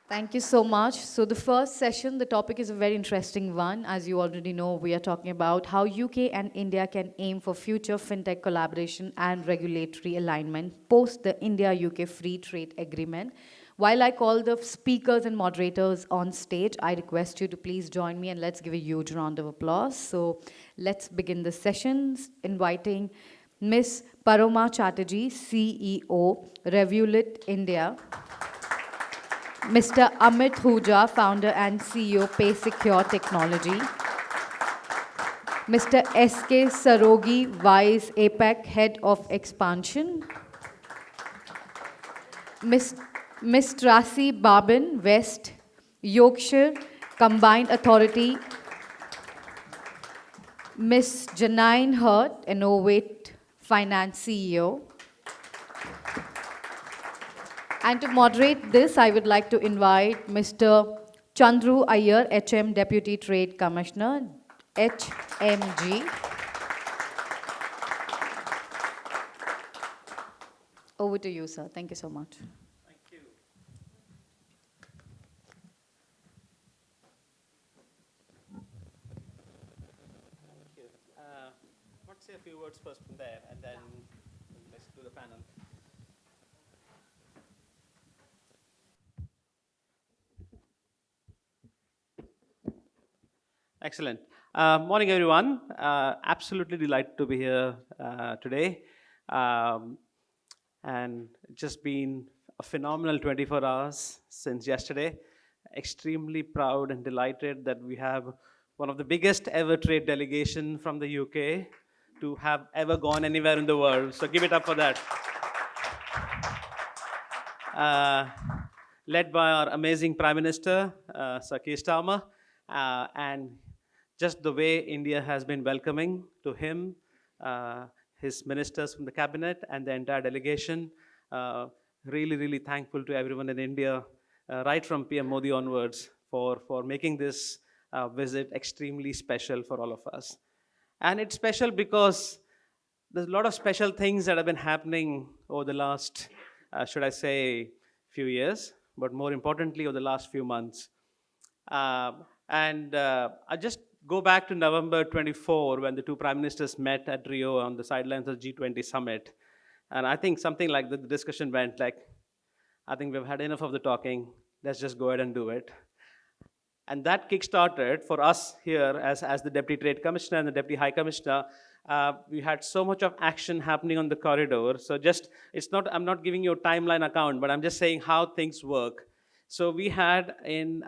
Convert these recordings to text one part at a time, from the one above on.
Thank you so much. So the first session, the topic is a very interesting one. As you already know, we are talking about how UK and India can aim for future fintech collaboration and regulatory alignment post the India-UK Free Trade Agreement. While I call the speakers and moderators on stage, I request you to please join me and let's give a huge round of applause. So let's begin the sessions, inviting Miss Paroma Chatterjee, CEO, Revolut India. Mr. Amit Hooja, founder and CEO, Paysecure Technology. Mr. S.K. Sarogi, Vice APAC, Head of Expansion. Miss Tracy Brabin, West Yorkshire Combined Authority. Miss Janine Hirt, Innovate Finance CEO. And to moderate this, I would like to invite Mr. Chandru Iyer, HM Deputy Trade Commissioner, HMG. Over to you, sir. Thank you so much. Thank you. Thank you. I want to say a few words first from there, and then let's do the panel. Excellent. Morning, everyone. Absolutely delighted to be here today. And it's just been a phenomenal 24 hours since yesterday. Extremely proud and delighted that we have one of the biggest ever trade delegation from the UK to have ever gone anywhere in the world. So give it up for that. Led by our amazing Prime Minister, Sir Keir Starmer, and just the way India has been welcoming to him, his ministers from the cabinet and the entire delegation. Really, really thankful to everyone in India, right from PM Modi onwards, for making this visit extremely special for all of us. And it's special because there's a lot of special things that have been happening over the last, should I say, few years, but more importantly, over the last few months. I just go back to November 24 when the two prime ministers met at Rio on the sidelines of the G20 summit. And I think something like the discussion went like, I think we've had enough of the talking, let's just go ahead and do it. And that kickstarted for us here as the Deputy Trade Commissioner and the Deputy High Commissioner. We had so much of action happening on the corridor. So I'm not giving you a timeline account, but I'm just saying how things work. So we had in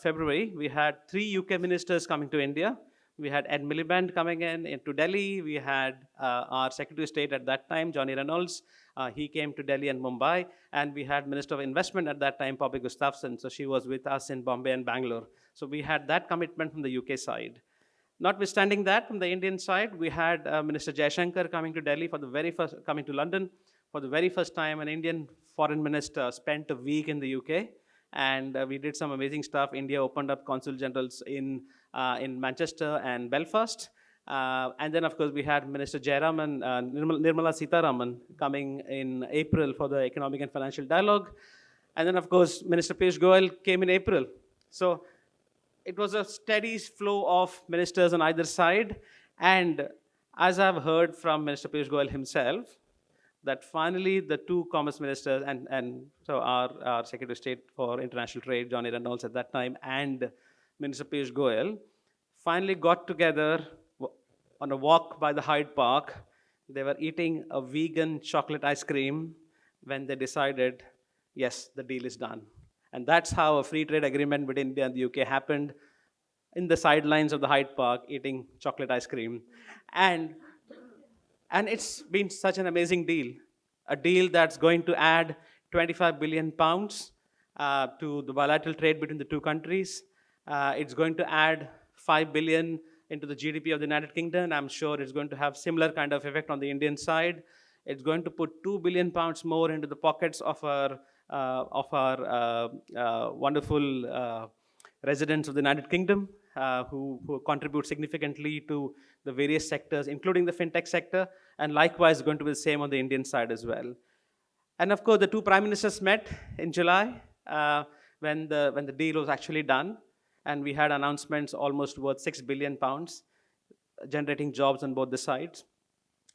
February, we had 3 UK ministers coming to India. We had Ed Miliband coming into Delhi. We had our Secretary of State at that time, Johnny Reynolds. He came to Delhi and Mumbai. And we had Minister of Investment at that time, Poppy Gustafsson. So she was with us in Bombay and Bangalore. So we had that commitment from the UK side. Notwithstanding that, from the Indian side, we had Minister Jaishankar coming to Delhi coming to London for the very first time. An Indian foreign minister spent a week in the UK. And we did some amazing stuff. India opened up consul generals in Manchester and Belfast. And then, of course, we had Minister Jairam and Nirmala Sitharaman coming in April for the Economic and Financial Dialogue. And then, of course, Minister Piyush Goyal came in April. So it was a steady flow of ministers on either side. And as I've heard from Minister Piyush Goyal himself, that finally the two commerce ministers and so our Secretary of State for International Trade, Johnny Reynolds at that time, and Minister Piyush Goyal finally got together on a walk by the Hyde Park. They were eating a vegan chocolate ice cream when they decided, yes, the deal is done. And that's how a free trade agreement between India and the UK happened, in the sidelines of the Hyde Park, eating chocolate ice cream. And it's been such an amazing deal, a deal that's going to add 25 billion pounds to the bilateral trade between the two countries. It's going to add 5 billion into the GDP of the United Kingdom. And I'm sure it's going to have similar kind of effect on the Indian side. It's going to put 2 billion pounds more into the pockets of our wonderful residents of the United Kingdom who contribute significantly to the various sectors, including the fintech sector, and likewise going to be the same on the Indian side as well. And of course, the two prime ministers met in July. when the deal was actually done, and we had announcements almost worth £6 billion, generating jobs on both the sides.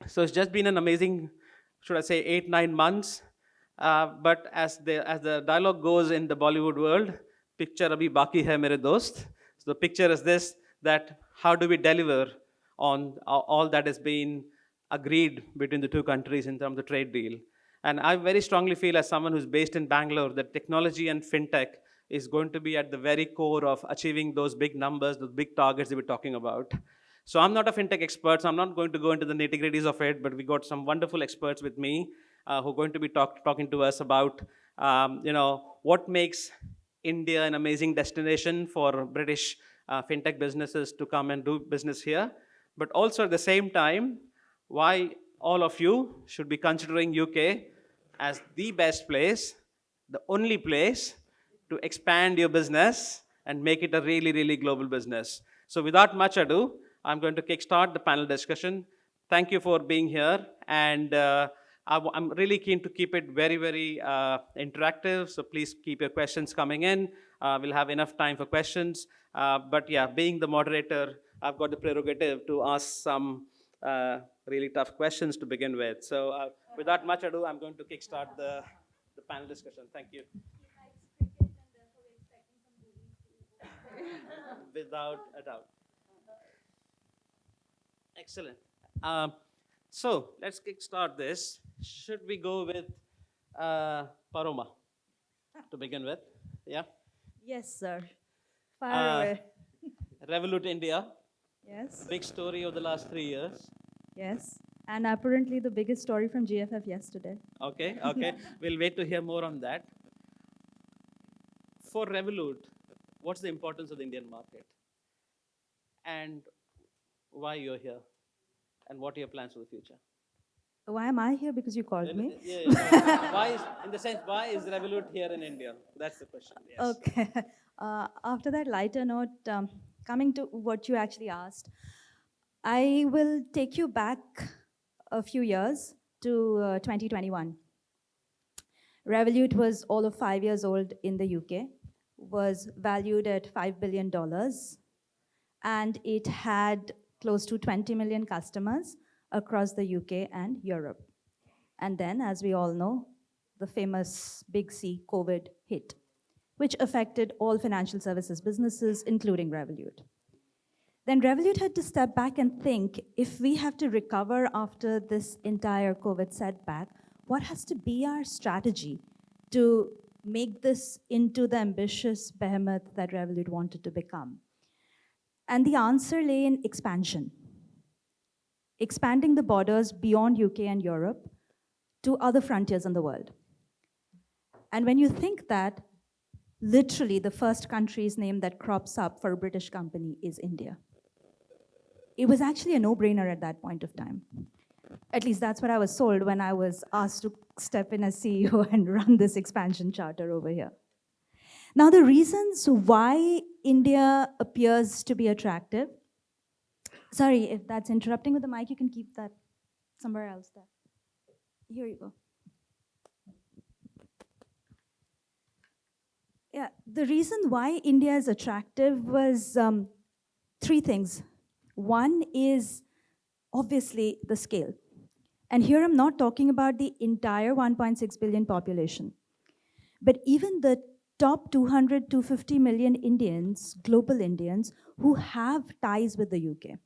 So it's just been an amazing, should I say, 8-9 months. But as the dialogue goes in the Bollywood world, picture abhi baki hai mere dost. So the picture is this: that how do we deliver on all that has been agreed between the two countries in terms of the trade deal? And I very strongly feel, as someone who's based in Bangalore, that technology and fintech is going to be at the very core of achieving those big numbers, those big targets that we're talking about. So I'm not a fintech expert, so I'm not going to go into the nitty-gritties of it, but we got some wonderful experts with me who are going to be talking to us about what makes India an amazing destination for British fintech businesses to come and do business here, but also at the same time, why all of you should be considering UK as the best place, the only place to expand your business and make it a really, really global business. So without much ado, I'm going to kickstart the panel discussion. Thank you for being here, and I'm really keen to keep it very, very interactive, so please keep your questions coming in. We'll have enough time for questions. But yeah, being the moderator, I've got the prerogative to ask some really tough questions to begin with. So without much ado, I'm going to kickstart the panel discussion. Thank you. Without a doubt. Excellent. So let's kickstart this. Should we go with Paroma to begin with? Yeah. Yes, sir. Fire away. Revolut India. Yes. Big story of the last 3 years. Yes. And apparently the biggest story from GFF yesterday. Okay. We'll wait to hear more on that. For Revolut, what's the importance of the Indian market? And why you're here? And what are your plans for the future? Why am I here? Because you called me? Yeah. Why is Revolut here in India? That's the question. Yes. Okay. After that lighter note, coming to what you actually asked, I will take you back a few years to 2021. Revolut was all of 5 years old in the UK, was valued at $5 billion, and it had close to 20 million customers across the UK and Europe. And then, as we all know, the famous big C, COVID, hit, which affected all financial services businesses, including Revolut. Then Revolut had to step back and think, if we have to recover after this entire COVID setback, what has to be our strategy to make this into the ambitious behemoth that Revolut wanted to become? And the answer lay in expansion. Expanding the borders beyond UK and Europe to other frontiers in the world. And when you think that, literally the first country's name that crops up for a British company is India. It was actually a no-brainer at that point of time. At least that's what I was sold when I was asked to step in as CEO and run this expansion charter over here. Now, the reasons why India appears to be attractive, sorry, if that's interrupting with the mic, you can keep that somewhere else there. Here you go. Yeah, the reason why India is attractive was three things. One is obviously the scale. And here I'm not talking about the entire 1.6 billion population, but even the top 200, 250 million Indians, global Indians, who have ties with the UK,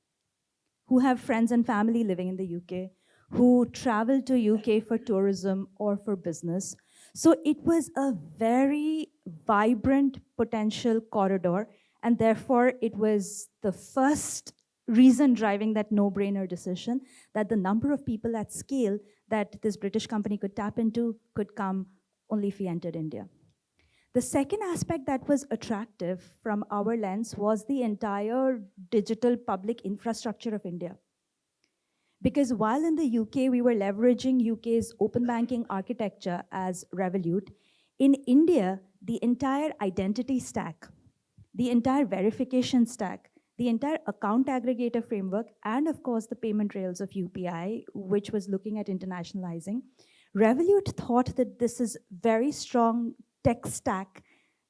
who have friends and family living in the UK, who travel to UK for tourism or for business. So it was a very vibrant potential corridor, and therefore it was the first reason driving that no-brainer decision that the number of people at scale that this British company could tap into could come only if we entered India. The second aspect that was attractive from our lens was the entire digital public infrastructure of India. Because while in the UK, we were leveraging UK's open banking architecture as Revolut, in India, the entire identity stack, the entire verification stack, the entire account aggregator framework, and of course the payment rails of UPI, which was looking at internationalizing, Revolut thought that this is very strong tech stack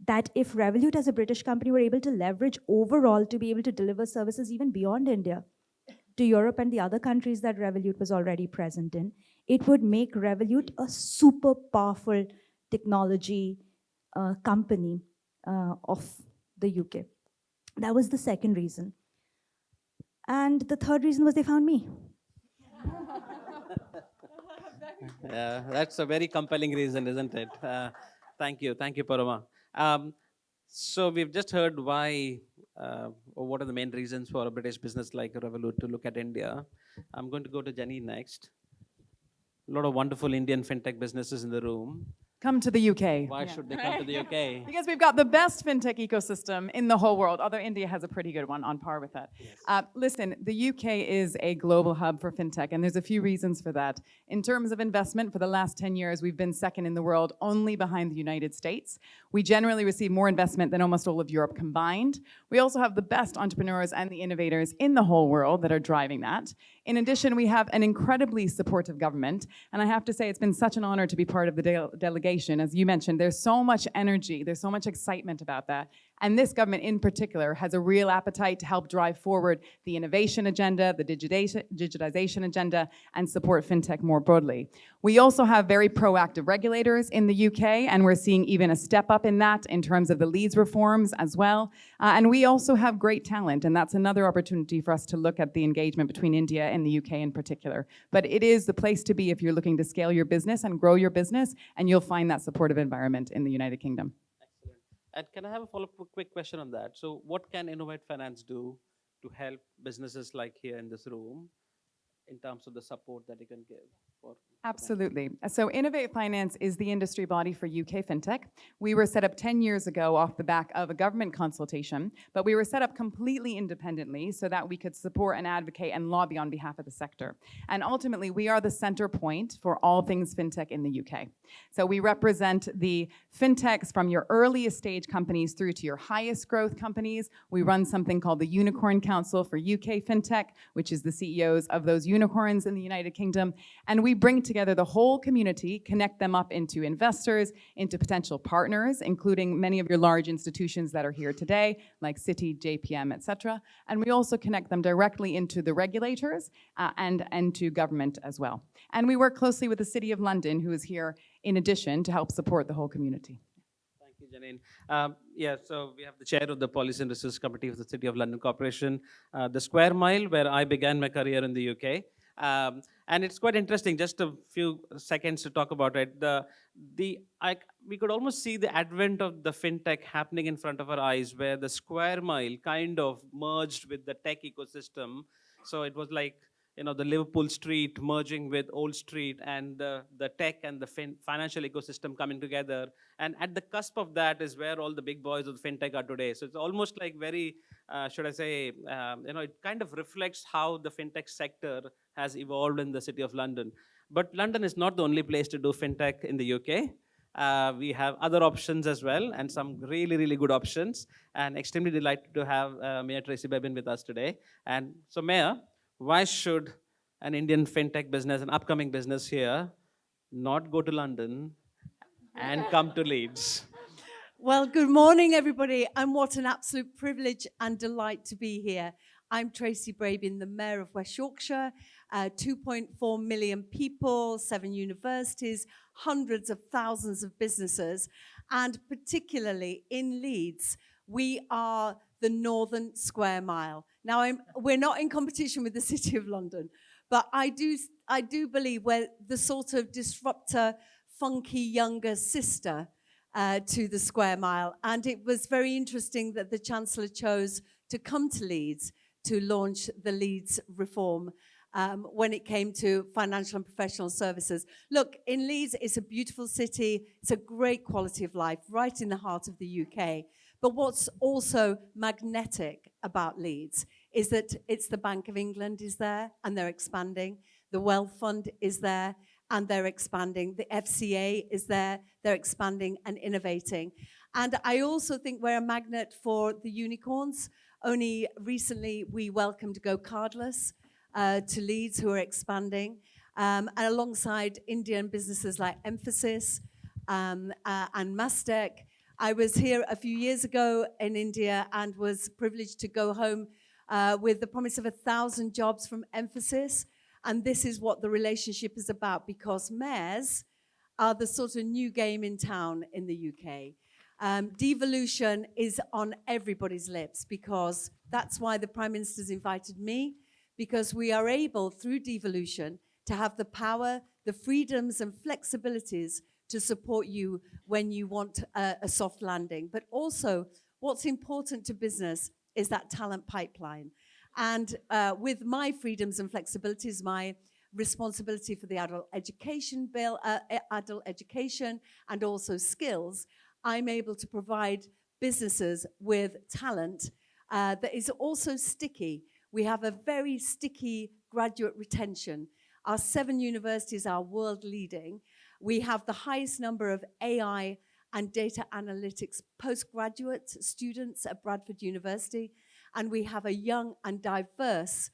that if Revolut as a British company were able to leverage overall to be able to deliver services even beyond India to Europe and the other countries that Revolut was already present in, it would make Revolut a super powerful technology company of the UK. That was the second reason. And the third reason was they found me. Yeah, that's a very compelling reason, isn't it? Thank you, Paroma. So we've just heard why, or what are the main reasons for a British business like Revolut to look at India. I'm going to go to Janine next. A lot of wonderful Indian fintech businesses in the room. Come to the UK. Why should they come to the UK? Because we've got the best fintech ecosystem in the whole world, although India has a pretty good one on par with that. Yes. Listen, the UK is a global hub for fintech, and there's a few reasons for that. In terms of investment, for the last 10 years, we've been second in the world, only behind the United States. We generally receive more investment than almost all of Europe combined. We also have the best entrepreneurs and the innovators in the whole world that are driving that. In addition, we have an incredibly supportive government, and I have to say it's been such an honor to be part of the delegation. As you mentioned, there's so much energy, there's so much excitement about that. And this government in particular has a real appetite to help drive forward the innovation agenda, the digitization agenda, and support fintech more broadly. We also have very proactive regulators in the UK, and we're seeing even a step up in that in terms of the leads reforms as well. And we also have great talent, and that's another opportunity for us to look at the engagement between India and the UK in particular. But it is the place to be if you're looking to scale your business and grow your business, and you'll find that supportive environment in the United Kingdom. Excellent. And can I have a follow-up quick question on that? So what can Innovate Finance do to help businesses like here in this room in terms of the support that you can give? Absolutely. So Innovate Finance is the industry body for UK fintech. We were set up 10 years ago off the back of a government consultation, but we were set up completely independently so that we could support and advocate and lobby on behalf of the sector. And ultimately, we are the center point for all things fintech in the UK. So we represent the fintechs from your earliest stage companies through to your highest growth companies. We run something called the Unicorn Council for UK fintech, which is the CEOs of those unicorns in the United Kingdom. And we bring together the whole community, connect them up into investors, into potential partners, including many of your large institutions that are here today, like Citi, JPM, et cetera. And we also connect them directly into the regulators and to government as well. And we work closely with the City of London, who is here in addition to help support the whole community. Thank you, Janine. Yeah, so we have the chair of the Policy and Research Committee of the City of London Corporation, the Square Mile, where I began my career in the UK. And it's quite interesting, just a few seconds to talk about it. We could almost see the advent of the fintech happening in front of our eyes, where the Square Mile kind of merged with the tech ecosystem. So it was like, you know, the Liverpool Street merging with Old Street, and the tech and the financial ecosystem coming together. And at the cusp of that is where all the big boys of the fintech are today. So it's almost like very, should I say, it kind of reflects how the fintech sector has evolved in the City of London. But London is not the only place to do fintech in the UK. We have other options as well, and some really, really good options. And extremely delighted to have Mayor Tracy Brabin with us today. And so, Mayor, why should an Indian fintech business, an upcoming business here, not go to London and come to Leeds? Well, good morning, everybody, and what an absolute privilege and delight to be here. I'm Tracy Brabin, the Mayor of West Yorkshire, 2.4 million people, 7 universities, hundreds of thousands of businesses, and particularly in Leeds, we are the Northern Square Mile. Now, we're not in competition with the City of London, but I do believe we're the sort of disruptor, funky younger sister to the Square Mile. And it was very interesting that the Chancellor chose to come to Leeds to launch the Leeds reform when it came to financial and professional services. Look, in Leeds, it's a beautiful city. It's a great quality of life right in the heart of the UK. But what's also magnetic about Leeds is that it's the Bank of England is there and they're expanding. The Wealth Fund is there and they're expanding. The FCA is there, they're expanding and innovating. And I also think we're a magnet for the unicorns. Only recently we welcomed Go Cardless to Leeds, who are expanding. And alongside Indian businesses like Emphasis and Mastec, I was here a few years ago in India and was privileged to go home with the promise of 1,000 jobs from Emphasis. And this is what the relationship is about, because mayors are the sort of new game in town in the UK. Devolution is on everybody's lips, because that's why the Prime Minister's invited me, because we are able, through devolution, to have the power, the freedoms and flexibilities to support you when you want a soft landing. But also, what's important to business is that talent pipeline. And with my freedoms and flexibilities, my responsibility for the adult education bill, adult education, and also skills, I'm able to provide businesses with talent that is also sticky. We have a very sticky graduate retention. Our 7 universities are world leading. We have the highest number of AI and data analytics postgraduate students at Bradford University, and we have a young and diverse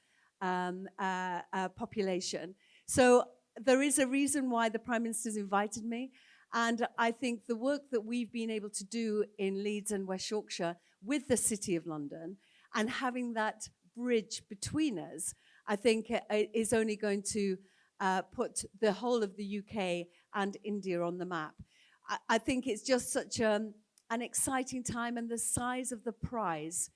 population. So there is a reason why the Prime Minister's invited me, and I think the work that we've been able to do in Leeds and West Yorkshire with the City of London, and having that bridge between us, I think is only going to put the whole of the UK and India on the map. I think it's just such an exciting time, and the size of the prize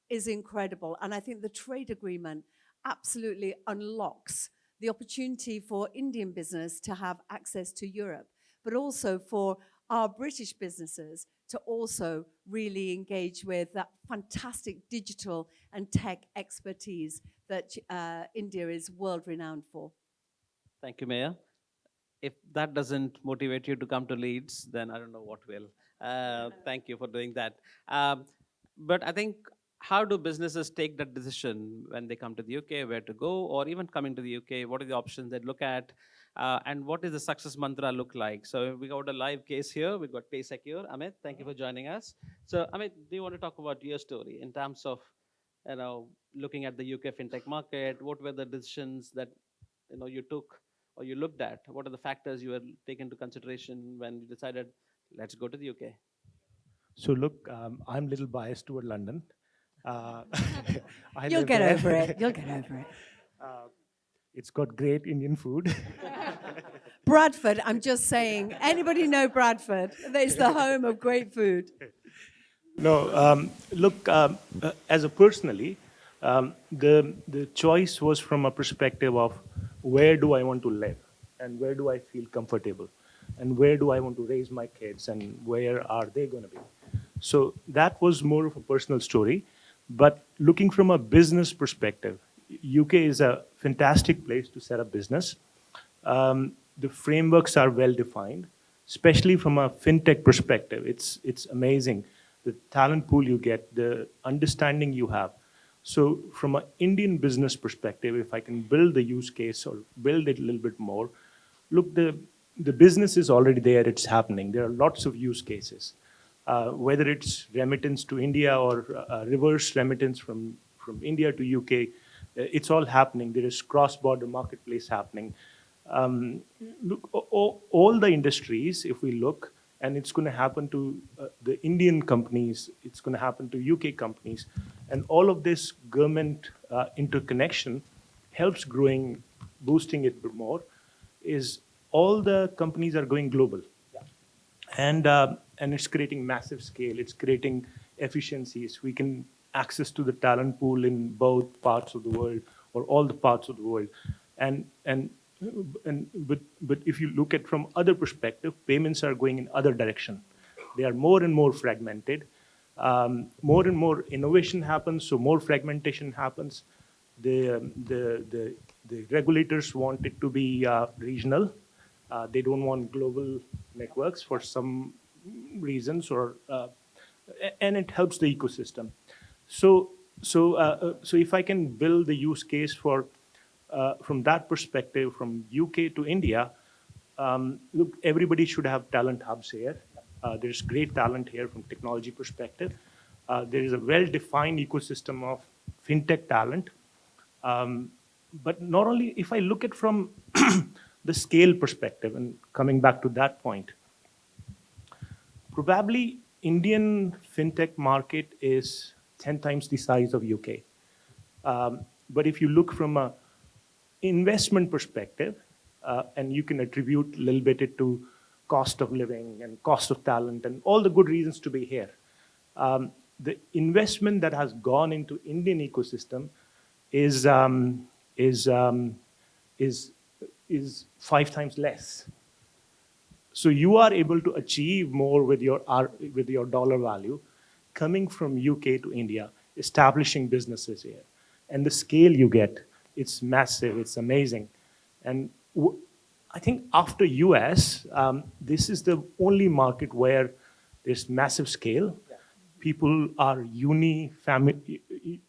is incredible. And I think the trade agreement absolutely unlocks the opportunity for Indian business to have access to Europe, but also for our British businesses to also really engage with that fantastic digital and tech expertise that India is world-renowned for. Thank you, Mayor. If that doesn't motivate you to come to Leeds, then I don't know what will. Thank you for doing that. But I think, how do businesses take that decision when they come to the UK, where to go, or even coming to the UK? What are the options they look at? And what is the success mantra look like? So we got a live case here. We've got Paysecure. Amit, thank you for joining us. So Amit, do you want to talk about your story in terms of, looking at the UK fintech market? What were the decisions that you took or you looked at? What are the factors you were taken into consideration when you decided, let's go to the UK? So look, I'm a little biased toward London. You'll get over it. You'll get over it. It's got great Indian food. Bradford, I'm just saying. Anybody know Bradford? It's the home of great food. No, look, as a personally, the choice was from a perspective of where do I want to live and where do I feel comfortable and where do I want to raise my kids and where are they going to be. So that was more of a personal story. But looking from a business perspective, UK is a fantastic place to set up business. The frameworks are well defined, especially from a fintech perspective. It's amazing, the talent pool you get, the understanding you have. So from an Indian business perspective, if I can build the use case or build it a little bit more, look, the business is already there, it's happening. There are lots of use cases. Whether it's remittance to India or reverse remittance from India to UK, it's all happening. There is cross-border marketplace happening. Look, all the industries, if we look, and it's going to happen to the Indian companies, it's going to happen to UK companies, and all of this government interconnection helps growing, boosting it more, is all the companies are going global. And it's creating massive scale. It's creating efficiencies. We can access to the talent pool in both parts of the world or all the parts of the world. But if you look at from other perspective, payments are going in other direction. They are more and more fragmented. More and more innovation happens, so more fragmentation happens. The regulators want it to be regional. They don't want global networks for some reasons, and it helps the ecosystem. So if I can build the use case for from that perspective, from UK to India, look, everybody should have talent hubs here. There's great talent here from technology perspective. There is a well-defined ecosystem of fintech talent. But not only, if I look at from the scale perspective, and coming back to that point, probably Indian fintech market is 10 times the size of UK. But if you look from a investment perspective, and you can attribute a little bit it to cost of living and cost of talent and all the good reasons to be here. The investment that has gone into Indian ecosystem is is um, is is 5 times less. So you are able to achieve more with your dollar value coming from UK to India, establishing businesses here. And the scale you get, it's massive, it's amazing. And I think after US, this is the only market where there's massive scale. People are family,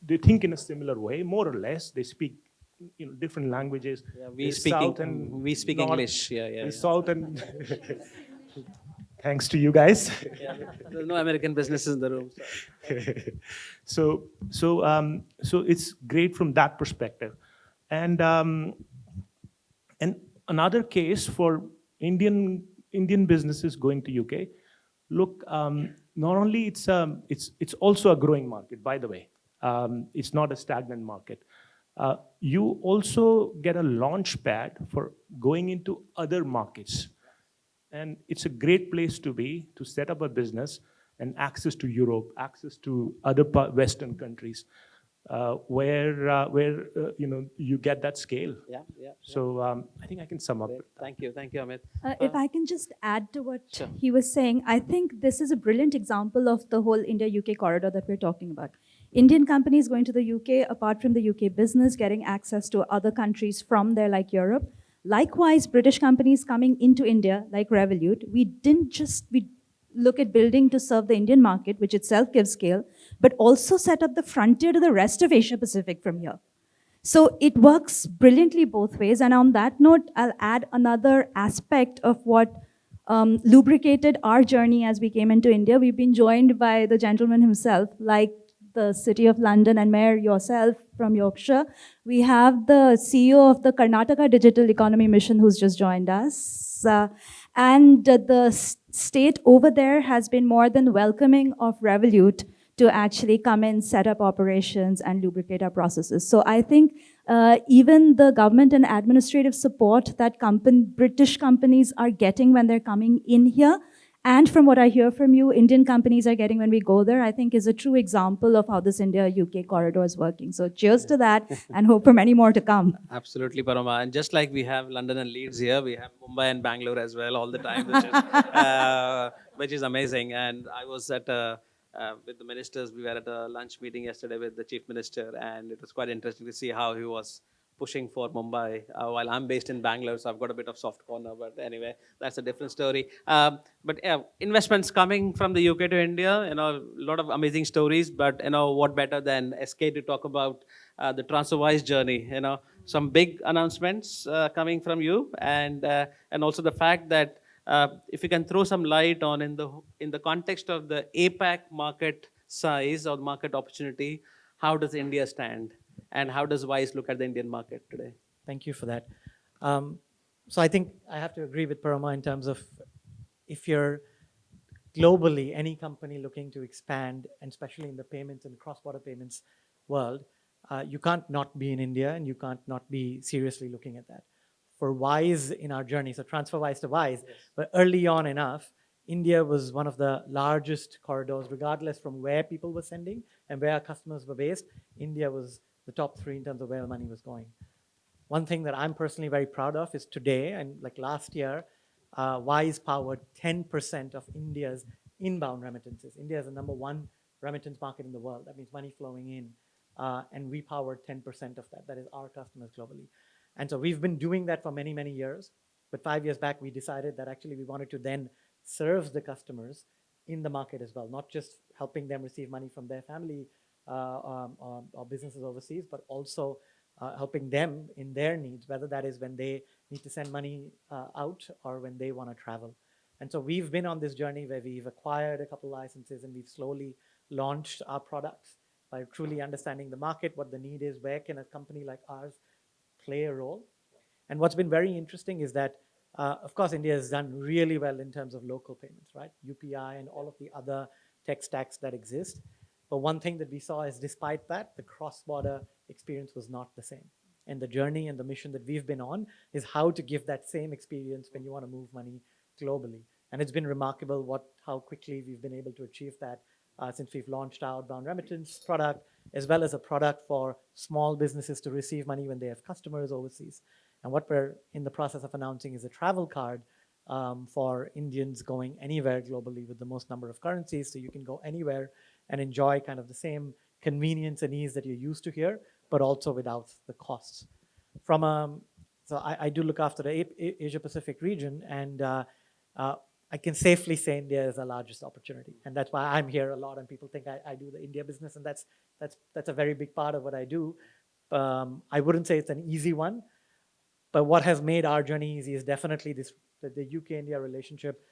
they think in a similar way, more or less. They speak different languages. Yeah, There's South and we speak North, English. Yeah, yeah. there's South and thanks to you guys. Yeah, there's no American businesses in the room. So it's great from that perspective, and another case for Indian businesses going to UK. Look, not only it's also a growing market. By the way, it's not a stagnant market. You also get a launch pad for going into other markets. And it's a great place to be, to set up a business and access to Europe, access to other Western countries, where you get that scale. Yeah, yeah. So I think I can sum up. Thank you, Amit. If I can just add to what Sure. he was saying, I think this is a brilliant example of the whole India-UK corridor that we're talking about. Indian companies going to the UK, apart from the UK business, getting access to other countries from there, like Europe. Likewise, British companies coming into India, like Revolut, we look at building to serve the Indian market, which itself gives scale, but also set up the frontier to the rest of Asia Pacific from here. So it works brilliantly both ways. And on that note, I'll add another aspect of what lubricated our journey as we came into India. We've been joined by the gentleman himself, like the City of London and Mayor yourself from Yorkshire. We have the CEO of the Karnataka Digital Economy Mission who's just joined us. And the state over there has been more than welcoming of Revolut to actually come in, set up operations, and lubricate our processes. So I think even the government and administrative support that British companies are getting when they're coming in here, and from what I hear from you, Indian companies are getting when we go there, I think is a true example of how this India-UK corridor is working. So cheers to that, and hope for many more to come. Absolutely, Paroma. And just like we have London and Leeds here, we have Mumbai and Bangalore as well all the time, which is amazing. And I was with the ministers, we were at a lunch meeting yesterday with the chief minister, and it was quite interesting to see how he was pushing for Mumbai, while I'm based in Bangalore, so I've got a bit of soft corner, but anyway, that's a different story. But investments coming from the UK to India, a lot of amazing stories, but what better than SK to talk about the TransferWise journey, some big announcements coming from you, and also the fact that if you can throw some light on in the context of the APAC market size or market opportunity, how does India stand? And how does Wise look at the Indian market today? Thank you for that. So I think I have to agree with Paroma in terms of if you're globally, any company looking to expand, and especially in the payments and cross-border payments world, you can't not be in India, and you can't not be seriously looking at that. For Wise in our journey, so TransferWise to Wise, yes. But early on enough, India was one of the largest corridors, regardless from where people were sending and where our customers were based. India was the top 3 in terms of where the money was going. One thing that I'm personally very proud of is today, and like last year, Wise powered 10% of India's inbound remittances. India is the #1 remittance market in the world. That means money flowing in. And we powered 10% of that. That is our customers globally. And so we've been doing that for many, many years. But 5 years back, we decided that actually we wanted to then serve the customers in the market as well, not just helping them receive money from their family or businesses overseas, but also helping them in their needs, whether that is when they need to send money out or when they want to travel. And so we've been on this journey where we've acquired a couple licenses, and we've slowly launched our products by truly understanding the market, what the need is, where can a company like ours play a role. And what's been very interesting is that Of course, India has done really well in terms of local payments, right? UPI and all of the other tech stacks that exist. But one thing that we saw is despite that, the cross-border experience was not the same. And the journey and the mission that we've been on is how to give that same experience when you want to move money globally. And it's been remarkable how quickly we've been able to achieve that since we've launched our outbound remittance product, as well as a product for small businesses to receive money when they have customers overseas. And what we're in the process of announcing is a travel card for Indians going anywhere globally with the most number of currencies, so you can go anywhere and enjoy kind of the same convenience and ease that you're used to here, but also without the costs. So I do look after the Asia Pacific region, and I can safely say India is our largest opportunity, and that's why I'm here a lot. And people think I do the India business, and that's a very big part of what I do. I wouldn't say it's an easy one, but what has made our journey easy is definitely the UK-India relationship.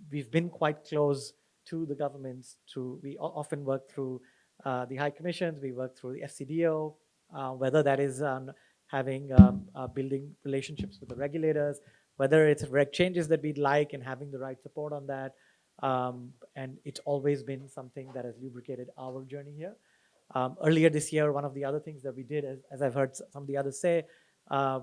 We've been quite close to the governments. We often work through the high commissions. We work through the FCDO, whether that is building relationships with the regulators, whether it's reg changes that we'd like and having the right support on that. And it's always been something that has lubricated our journey here. Earlier this year, one of the other things that we did, as I've heard some of the others say,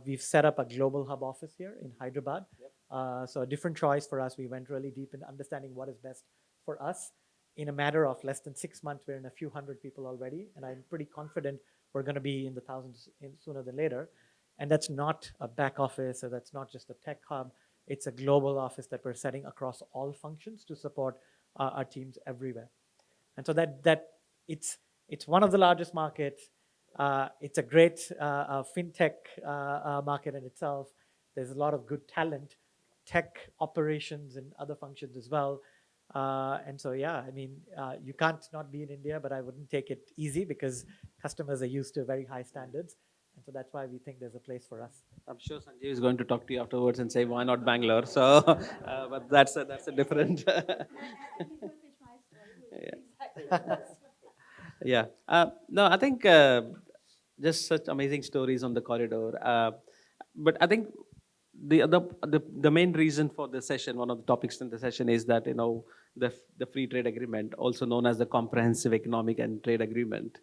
we've set up a global hub office here in Hyderabad. Yep. So a different choice for us. We went really deep in understanding what is best for us. In a matter of less than 6 months, we're in a few hundred people already, and I'm pretty confident we're going to be in the thousands sooner than later. And that's not a back office, or that's not just a tech hub. It's a global office that we're setting across all functions to support our teams everywhere. And so it's one of the largest markets. It's a great fintech market in itself. There's a lot of good talent, tech operations and other functions as well. And so, yeah, I mean, you can't not be in India, but I wouldn't take it easy because customers are used to very high standards. And so that's why we think there's a place for us. I'm sure Sanjeev is going to talk to you afterwards and say, why not Bangalore? So, but that's a different... Yeah. No, I think just such amazing stories on the corridor. But I think the main reason for the session, one of the topics in the session is that, the free trade agreement, also known as the comprehensive economic and trade agreement.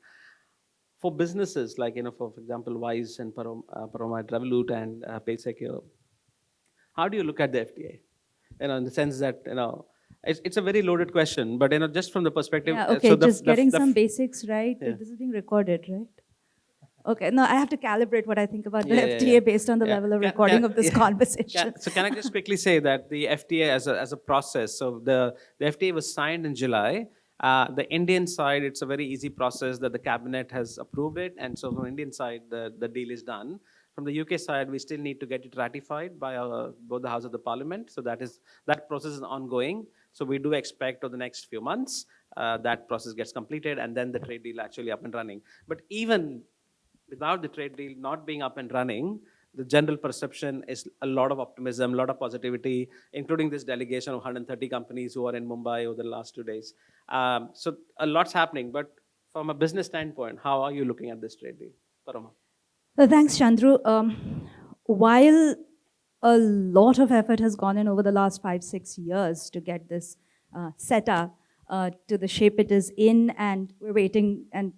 For businesses like, for example, Wise and Paroma at Revolut and Paysecure, how do you look at the FTA? In the sense that, it's a very loaded question, but just from the perspective. Yeah, okay, so just getting some basics right. Yeah. This is being recorded, right? Okay, no, I have to calibrate what I think about the FTA based on the level of recording of this conversation. So can I just quickly say that the FTA as a process, so the FTA was signed in July. The Indian side, it's a very easy process that the cabinet has approved it, and so from the Indian side, the deal is done. From the UK side, we still need to get it ratified by both the House of the Parliament. So that process is ongoing. So we do expect over the next few months that process gets completed, and then the trade deal actually up and running. But even without the trade deal not being up and running, the general perception is a lot of optimism, a lot of positivity, including this delegation of 130 companies who are in Mumbai over the last 2 days. So a lot's happening, but from a business standpoint, how are you looking at this trade deal? Paroma. Thanks, Chandru. While a lot of effort has gone in over the last 5-6 years to get this set up to the shape it is in, and we're waiting and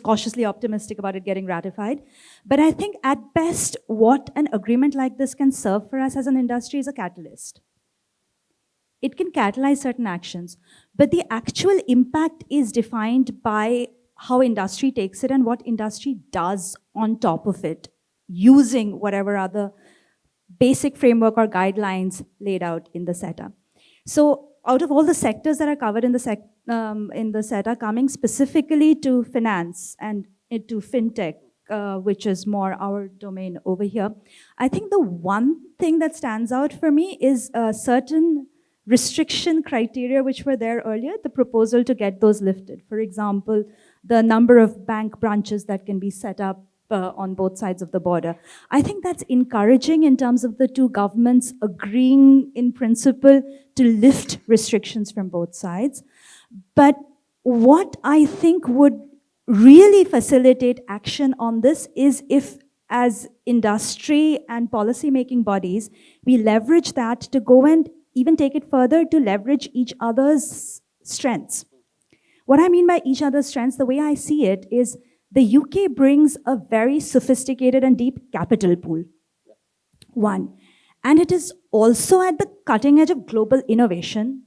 cautiously optimistic about it getting ratified. But I think at best, what an agreement like this can serve for us as an industry is a catalyst. It can catalyze certain actions, but the actual impact is defined by how industry takes it and what industry does on top of it, using whatever other basic framework or guidelines laid out in the SETA. So out of all the sectors that are covered in the SETA, coming specifically to finance and into fintech, which is more our domain over here, I think the one thing that stands out for me is certain restriction criteria which were there earlier, the proposal to get those lifted. For example, the number of bank branches that can be set up on both sides of the border. I think that's encouraging in terms of the two governments agreeing in principle to lift restrictions from both sides. But what I think would really facilitate action on this is if as industry and policy making bodies, we leverage that to go and even take it further to leverage each other's strengths. What I mean by each other's strengths, the way I see it is the UK brings a very sophisticated and deep capital pool. One. And it is also at the cutting edge of global innovation.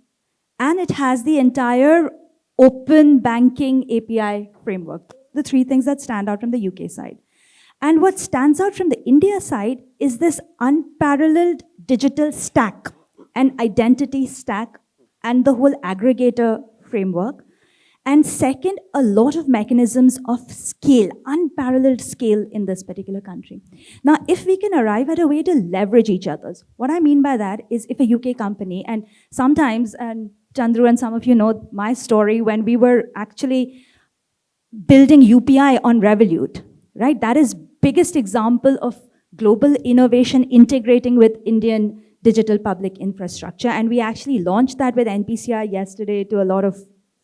And it has the entire open banking API framework. The three things that stand out from the UK side. And what stands out from the India side is this unparalleled digital stack and identity stack and the whole aggregator framework. And second, a lot of mechanisms of scale, unparalleled scale in this particular country. Now, if we can arrive at a way to leverage each other's, what I mean by that is if a UK company, and sometimes, and Chandru and some of you know my story when we were actually building UPI on Revolut, right? That is biggest example of global innovation integrating with Indian digital public infrastructure. And we actually launched that with NPCI yesterday to a lot of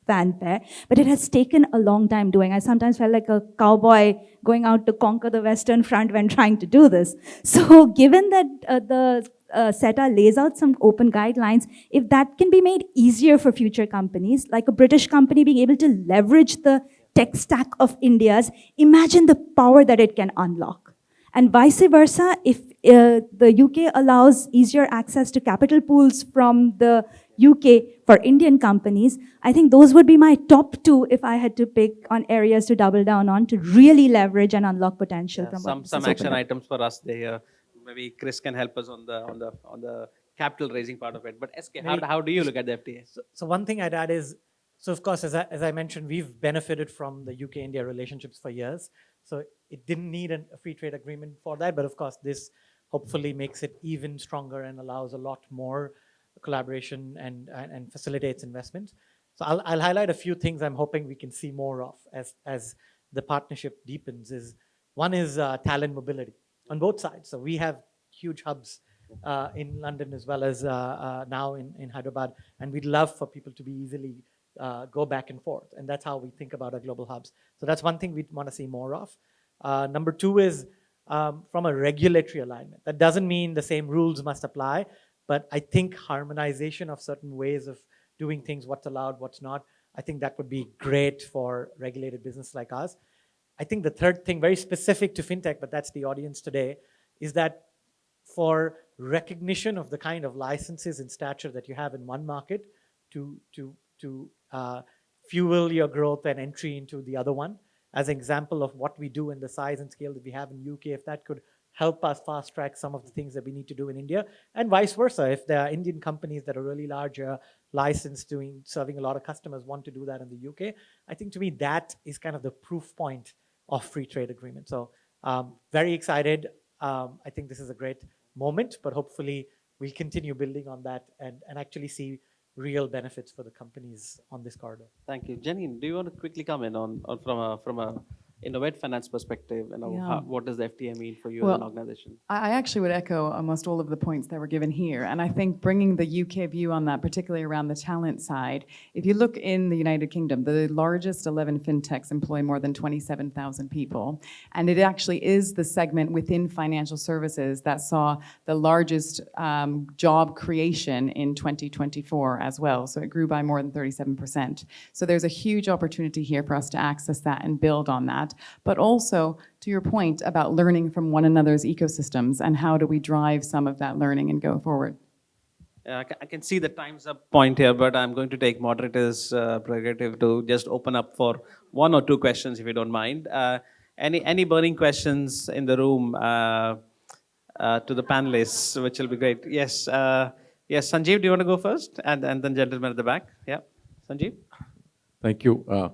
fanfare, but it has taken a long time doing. I sometimes felt like a cowboy going out to conquer the Western Front when trying to do this. So given that the SETA lays out some open guidelines, if that can be made easier for future companies, like a British company being able to leverage the tech stack of India's, imagine the power that it can unlock. And vice versa, if the UK allows easier access to capital pools from the UK for Indian companies, I think those would be my top two if I had to pick on areas to double down on to really leverage and unlock potential from what some this action opened up. items for us there. Maybe Chris can help us on the capital raising part of it. But SK, how do you look at the FTA? So one thing I'd add is, so of course, as I mentioned, we've benefited from the UK-India relationships for years. So it didn't need a free trade agreement for that. But of course, this hopefully makes it even stronger and allows a lot more collaboration and facilitates investment. So I'll highlight a few things I'm hoping we can see more of as the partnership deepens. One is talent mobility on both sides. So we have huge hubs in London as well as now in Hyderabad. And we'd love for people to be easily go back and forth. And that's how we think about our global hubs. So that's one thing we'd want to see more of. Number two is from a regulatory alignment. That doesn't mean the same rules must apply, but I think harmonization of certain ways of doing things, what's allowed, what's not, I think that would be great for regulated business like us. I think the third thing, very specific to fintech, but that's the audience today, is that for recognition of the kind of licenses and stature that you have in one market to fuel your growth and entry into the other one, as an example of what we do and the size and scale that we have in UK, if that could help us fast track some of the things that we need to do in India, and vice versa. If there are Indian companies that are really large, licensed serving a lot of customers, want to do that in the UK, I think to me that is kind of the proof point of free trade agreement. So very excited. I think this is a great moment, but hopefully we'll continue building on that and actually see real benefits for the companies on this corridor. Thank you. Janine, do you want to quickly comment on from a Innovate finance perspective, what does the FTA mean for you as an organization? I actually would echo almost all of the points that were given here. And I think bringing the UK view on that, particularly around the talent side, if you look in the United Kingdom, the largest 11 fintechs employ more than 27,000 people. And it actually is the segment within financial services that saw the largest job creation in 2024 as well. So it grew by more than 37%. So there's a huge opportunity here for us to access that and build on that. But also, to your point about learning from one another's ecosystems and how do we drive some of that learning and go forward. I can see the time's up point here, but I'm going to take moderator's prerogative to just open up for one or two questions, if you don't mind. Any burning questions in the room to the panelists, which will be great. Yes, yes, Sanjeev, do you want to go first? And then gentleman at the back. Yeah, Sanjeev. Thank you.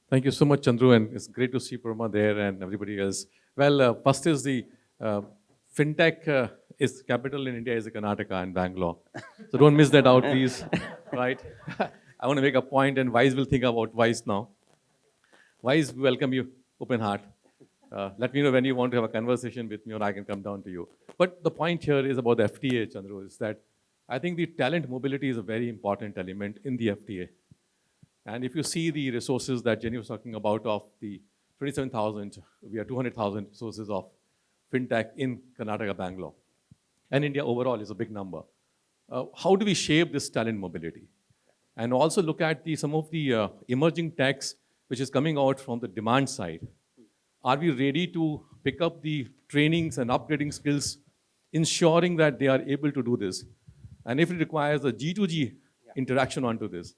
Thank you so much, Chandru, and it's great to see Paroma there and everybody else. Well, first is the fintech is capital in India is Karnataka and Bangalore. So don't miss that out, please. Right? I want to make a point, and Wise will think about Wise now. Wise, we welcome you, open heart. Let me know when you want to have a conversation with me, or I can come down to you. But the point here is about the FTA, Chandru, is that I think the talent mobility is a very important element in the FTA. And if you see the resources that Jenny was talking about of the 27,000, we are 200,000 sources of fintech in Karnataka, Bangalore. And India overall is a big number. How do we shape this talent mobility? And also look at some of the emerging techs which is coming out from the demand side. Are we ready to pick up the trainings and upgrading skills, ensuring that they are able to do this? And if it requires a G2G interaction onto this,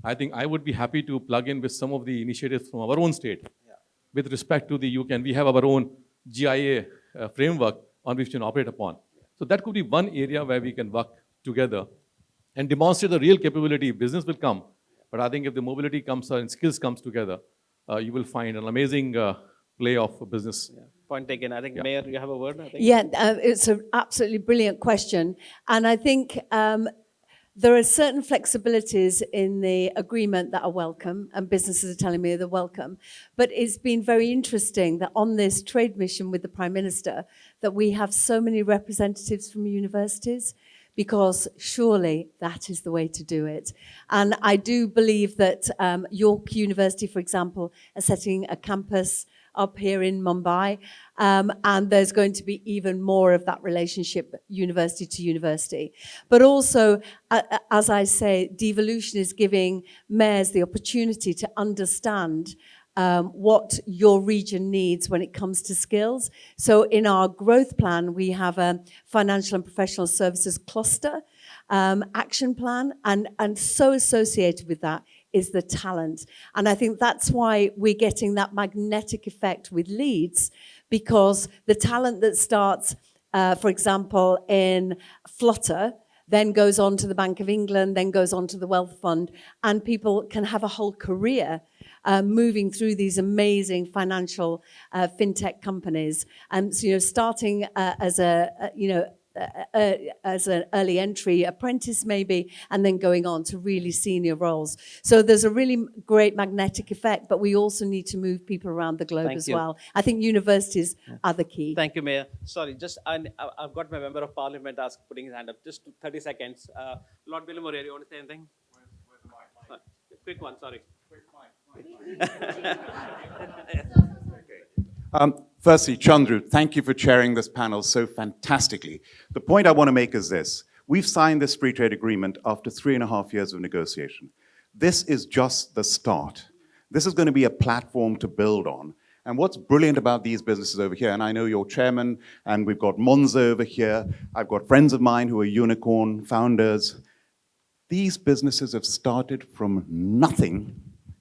I think I would be happy to plug in with some of the initiatives from our own state with respect to the UK. And we have our own GIA framework on which we can operate upon. So that could be one area where we can work together and demonstrate the real capability. Business will come, but I think if the mobility comes and skills comes together, you will find an amazing play of business. Yeah. Point taken. I think, Mayor, you have a word, I think? Yeah, it's an absolutely brilliant question. And I think there are certain flexibilities in the agreement that are welcome, and businesses are telling me they're welcome. But it's been very interesting that on this trade mission with the Prime Minister, that we have so many representatives from universities, because surely that is the way to do it. And I do believe that York University, for example, are setting a campus up here in Mumbai, and there's going to be even more of that relationship, university to university. But also, as I say, devolution is giving mayors the opportunity to understand what your region needs when it comes to skills. So in our growth plan, we have a financial and professional services cluster action plan, and so associated with that is the talent. And I think that's why we're getting that magnetic effect with Leeds, because the talent that starts, for example, in Flutter, then goes on to the Bank of England, then goes on to the Wealth Fund, and people can have a whole career moving through these amazing financial fintech companies. And so, starting as as an early entry apprentice maybe, and then going on to really senior roles. So there's a really great magnetic effect, but we also need to move people around the globe as well. I think universities are the key. Thank you, Mayor. Sorry, I've got my Member of Parliament putting his hand up. Just 30 seconds. Lord Billimore, you want to say anything? Quick one, sorry. Firstly, Chandru, thank you for chairing this panel so fantastically. The point I want to make is this. We've signed this free trade agreement after 3.5 years of negotiation. This is just the start. This is going to be a platform to build on. And what's brilliant about these businesses over here, and I know your chairman, and we've got Monza over here, I've got friends of mine who are unicorn founders. These businesses have started from nothing,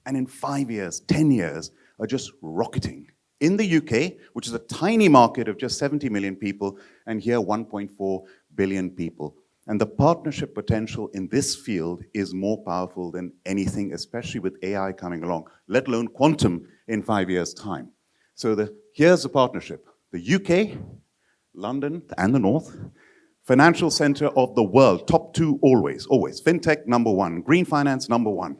and in 5 years, 10 years, are just rocketing. In the UK, which is a tiny market of just 70 million people, and here 1.4 billion people. And the partnership potential in this field is more powerful than anything, especially with AI coming along, let alone quantum in 5 years' time. So here's the partnership. The UK, London, and the North, financial center of the world, top two always, always. Fintech, number one. Green finance, number one.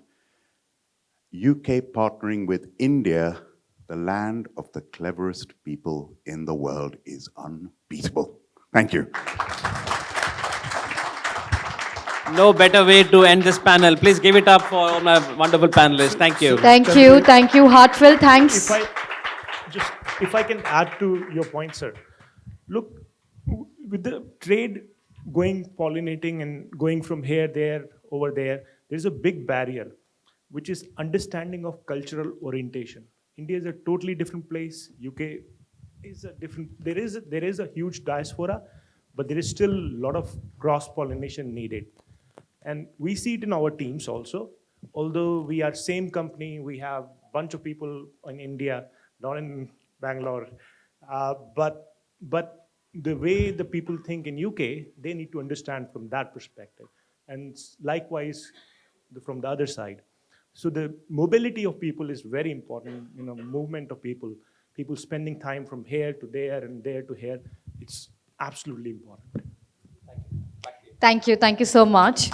UK partnering with India, the land of the cleverest people in the world, is unbeatable. Thank you. No better way to end this panel. Please give it up for all my wonderful panelists. Thank you. Thank you. Thank you. Heartfelt thanks. If I can add to your point, sir. Look, with the trade pollinating and going from here, there, over there, there's a big barrier, which is understanding of cultural orientation. India is a totally different place. UK is a different, there is a huge diaspora, but there is still a lot of cross-pollination needed. And we see it in our teams also. Although we are same company, we have a bunch of people in India, not in Bangalore. But the way the people think in UK, they need to understand from that perspective. And likewise, from the other side. So the mobility of people is very important, movement of people spending time from here to there and there to here. It's absolutely important. Thank you. Thank you so much.